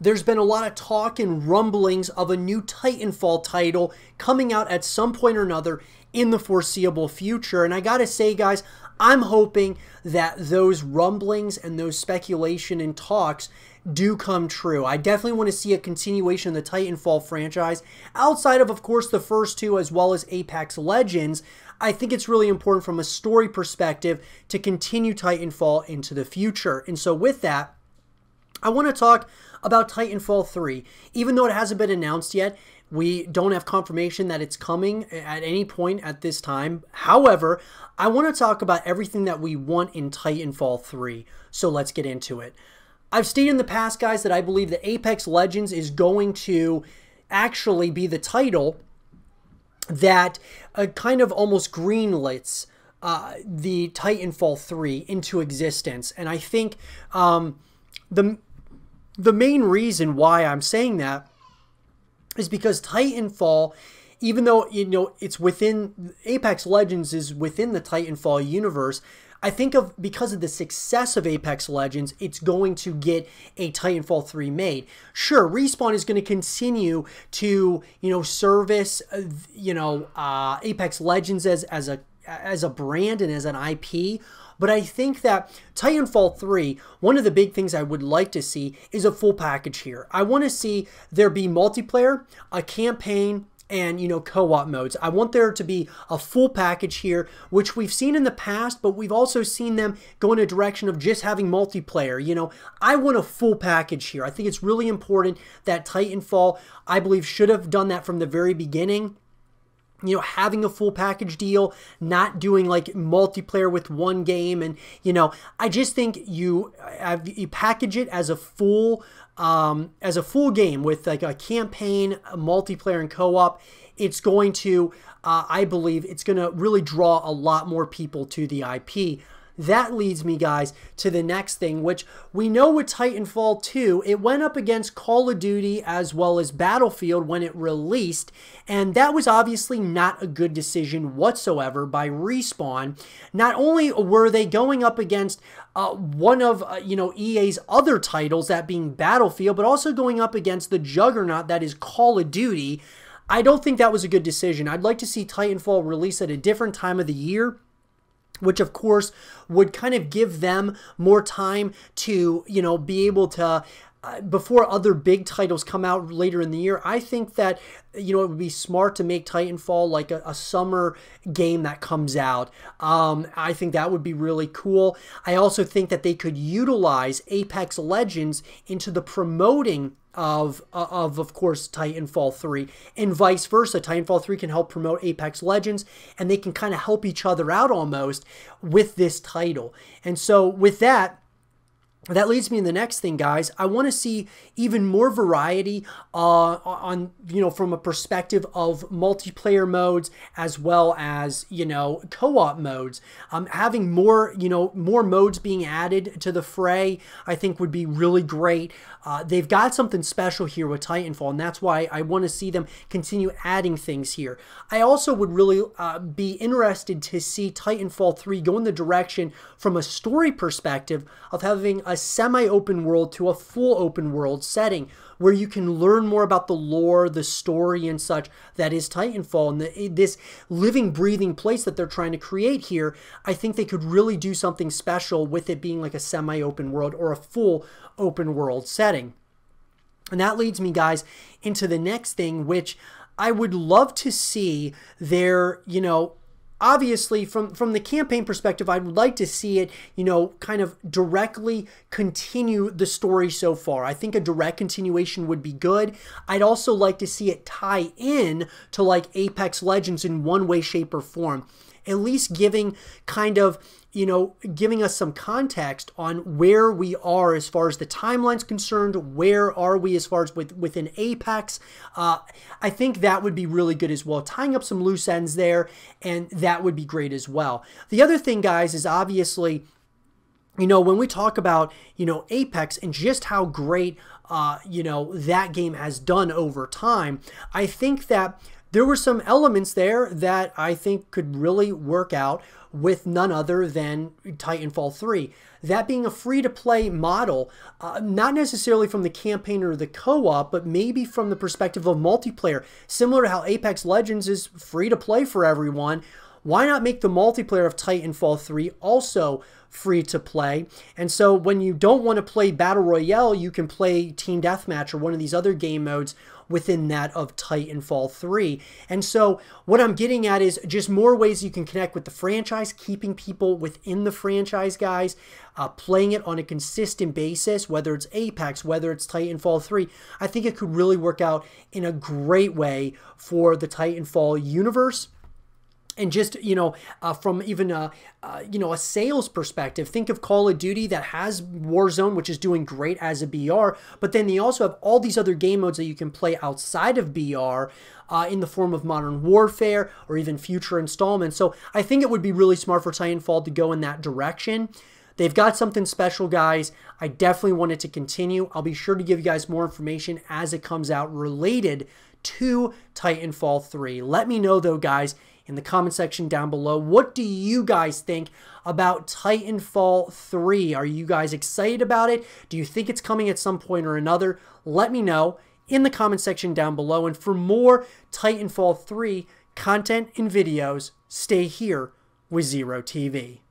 there's been a lot of talk and rumblings of a new Titanfall title coming out at some point or another in the foreseeable future. And I gotta say, guys, I'm hoping that those rumblings and those speculation and talks do come true. I definitely want to see a continuation of the Titanfall franchise outside of course, the first two as well as Apex Legends. I think it's really important from a story perspective to continue Titanfall into the future. And so with that, I want to talk about Titanfall 3. Even though it hasn't been announced yet, we don't have confirmation that it's coming at any point at this time. However, I want to talk about everything that we want in Titanfall 3. So let's get into it. I've stated in the past, guys, that I believe that Apex Legends is going to actually be the title that kind of almost greenlights the Titanfall 3 into existence. And I think the main reason why I'm saying that is because Titanfall, even though, you know, it's within, Apex Legends is within the Titanfall universe, I think because of the success of Apex Legends, it's going to get a Titanfall 3 made. Sure, Respawn is going to continue to, you know, service, Apex Legends as a brand and as an IP. But I think that Titanfall 3, one of the big things I would like to see is a full package here. I want to see there be multiplayer, a campaign, and, you know, co-op modes. I want there to be a full package here, which we've seen in the past, but we've also seen them go in a direction of just having multiplayer. You know, I want a full package here. I think it's really important that Titanfall, I believe, should have done that from the very beginning. You know, having a full package deal, not doing like multiplayer with one game. And, you know, I just think you package it as a full game with like a campaign, a multiplayer, and co-op. It's going to, I believe, it's going to really draw a lot more people to the IP. That leads me, guys, to the next thing, which we know with Titanfall 2, it went up against Call of Duty as well as Battlefield when it released, and that was obviously not a good decision whatsoever by Respawn. Not only were they going up against one of EA's other titles, that being Battlefield, but also going up against the juggernaut that is Call of Duty. I don't think that was a good decision. I'd like to see Titanfall release at a different time of the year, which of course would kind of give them more time to, you know, be able to, before other big titles come out later in the year. I think that, you know, it would be smart to make Titanfall like a summer game that comes out. I think that would be really cool. I also think that they could utilize Apex Legends into the promoting of course, Titanfall 3, and vice versa. Titanfall 3 can help promote Apex Legends, and they can kind of help each other out almost with this title. And so with that, that leads me to the next thing, guys. I want to see even more variety on, you know, from a perspective of multiplayer modes as well as, you know, co-op modes. Having more, you know, more modes being added to the fray, I think would be really great. They've got something special here with Titanfall, and that's why I want to see them continue adding things here. I also would really be interested to see Titanfall 3 go in the direction from a story perspective of having a semi-open world to a full open world setting where you can learn more about the lore, the story, and such that is Titanfall, and this living, breathing place that they're trying to create here. I think they could really do something special with it being like a semi-open world or a full open world setting. And that leads me, guys, into the next thing, which I would love to see there, you know, obviously, from the campaign perspective, I would like to see it, you know, kind of directly continue the story so far. I think a direct continuation would be good. I'd also like to see it tie in to like Apex Legends in one way, shape, or form. At least giving kind of, you know, giving us some context on where we are as far as the timeline's concerned, where are we as far as within Apex. I think that would be really good as well, tying up some loose ends there, and that would be great as well. The other thing, guys, is obviously, you know, when we talk about, you know, Apex and just how great, you know, that game has done over time, I think that there were some elements there that I think could really work out with none other than Titanfall 3. That being a free-to-play model, not necessarily from the campaign or the co-op, but maybe from the perspective of multiplayer. Similar to how Apex Legends is free-to-play for everyone, why not make the multiplayer of Titanfall 3 also free to play? And so when you don't want to play Battle Royale, you can play Team Deathmatch or one of these other game modes within that of Titanfall 3. And so what I'm getting at is just more ways you can connect with the franchise, keeping people within the franchise, guys, playing it on a consistent basis, whether it's Apex, whether it's Titanfall 3. I think it could really work out in a great way for the Titanfall universe. And just, from even a sales perspective, think of Call of Duty that has Warzone, which is doing great as a BR, but then they also have all these other game modes that you can play outside of BR in the form of Modern Warfare or even future installments. So I think it would be really smart for Titanfall to go in that direction. They've got something special, guys. I definitely want it to continue. I'll be sure to give you guys more information as it comes out related to Titanfall 3. Let me know, though, guys, in the comment section down below, what do you guys think about Titanfall 3? Are you guys excited about it? Do you think it's coming at some point or another? Let me know in the comment section down below. And for more Titanfall 3 content and videos, stay here with Zero TV.